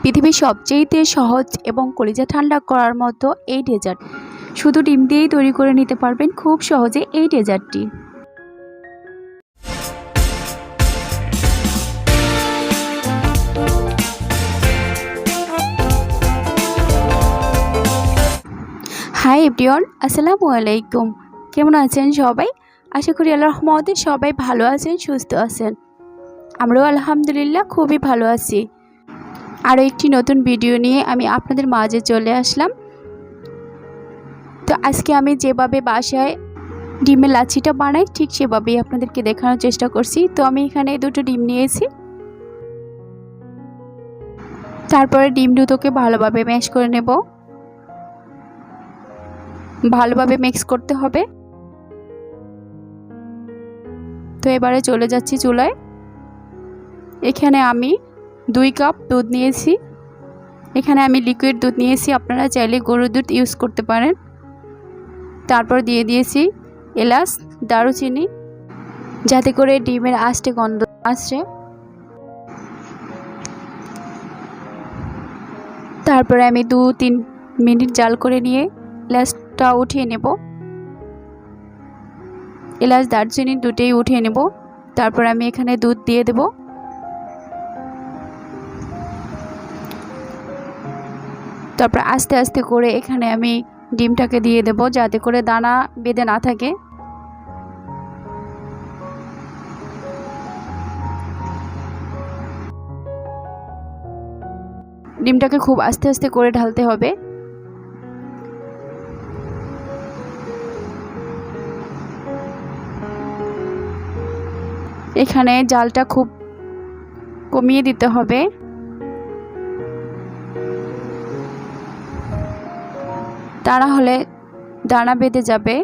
পৃথিবীর সবচেয়ে সহজ এবং কলিজা ঠান্ডা করার মতো এই ডেজার্ট শুধু ডিম দিয়েই তৈরি করে নিতে পারবেন খুব সহজে এই ডেজার্টটি। হাই এভরিওয়ান, আসসালামু আলাইকুম। কেমন আছেন সবাই? আশা করি আল্লাহর রহমতে সবাই ভালো আছেন, সুস্থ আছেন। আমরাও আলহামদুলিল্লাহ খুবই ভালো আছি। আরও একটি নতুন ভিডিও নিয়ে আমি আপনাদের মাঝে চলে আসলাম। তো আজকে আমি যেভাবে বাসায় ডিমের লাচ্ছিটা বানাই ঠিক সেভাবেই আপনাদেরকে দেখানোর চেষ্টা করছি। তো আমি এখানে দুটো ডিম নিয়েছি। তারপরে ডিম দুটোকে ভালোভাবে ম্যাশ করে নেব। ভালোভাবে মিক্স করতে হবে। তো এবারে চলে যাচ্ছি চুলায়। এখানে আমি 2 কাপ দুধ নিয়েছি। এখানে আমি লিকুইড দুধ নিয়েছি, আপনারা চাইলে গরুর দুধ ইউজ করতে পারেন। তারপর দিয়ে দিয়েছি এলাচ, দারুচিনি, যাতে করে ডিমের আস্তে গন্ধ আসে। তারপরে আমি 2-3 মিনিট জাল করে নিয়ে এলাচটা উঠিয়ে নেব। এলাচ দারচিনি দুটোই উঠিয়ে নেব। তারপর আমি এখানে দুধ দিয়ে দেব। তারপর আস্তে আস্তে করে এখানে আমি ডিমটাকে দিয়ে দেব, যাতে করে দানা বেঁধে না থাকে। ডিমটাকে খুব আস্তে আস্তে করে ঢালতে হবে। এখানে জালটা খুব কমিয়ে দিতে হবে। তা না হলে দানা বেঁধে যাবে।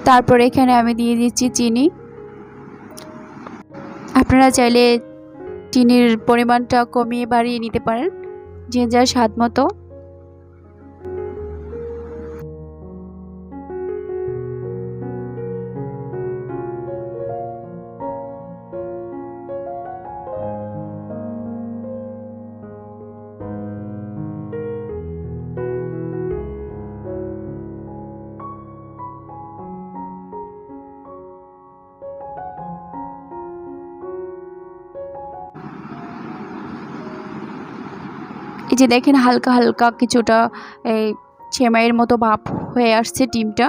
তারপর এখানে আমি দিয়ে দিচ্ছি চিনি। আপনারা চাইলে চিনির পরিমাণটা কমিয়ে বাড়িয়ে নিতে পারেন, যে যার স্বাদ মতো। এই যে দেখেন হালকা হালকা কিছুটা এই সেমাইয়ের মতো ভাব হয়ে আসছে ডিমটা।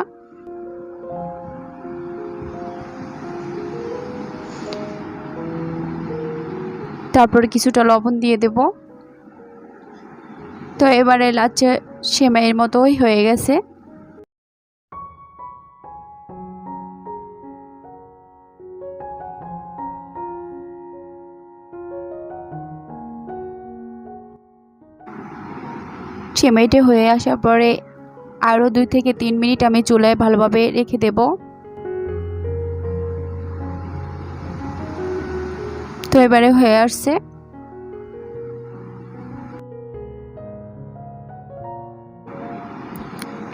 তারপরে কিছুটা লবণ দিয়ে দেব। তো এবারে লাচ্ছা সেমাইয়ের মতোই হয়ে গেছে। সেমাইটা হয়ে আসার পরে আরও 2 থেকে 3 মিনিট আমি চুলায় ভালোভাবে রেখে দেব। তো এবারে হয়ে আসছে।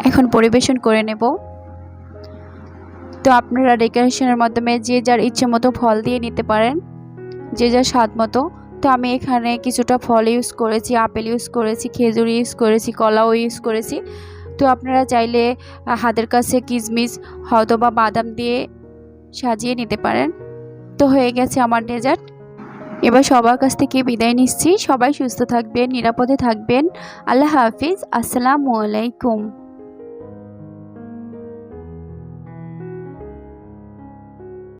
এখন পরিবেশন করে নেব। তো আপনারা ডেকোরেশনের মাধ্যমে যে যার ইচ্ছে মতো ফল দিয়ে নিতে পারেন, যে যার স্বাদ মতো। তো আমি এখানে কিছুটা ফল ইউজ করেছি, আপেল ইউজ করেছি, খেজুর ইউজ করেছি, কলাও ইউজ করেছি। তো আপনারা চাইলে হাতের কাছে কিশমিশ হয়তো বা বাদাম দিয়ে সাজিয়ে নিতে পারেন। তো হয়ে গেছে আমার ডেজার্ট। এবার সবার কাছ থেকে বিদায় নিচ্ছি। সবাই সুস্থ থাকবেন, নিরাপদে থাকবেন। আল্লাহ হাফিজ, আসসালামু আলাইকুম।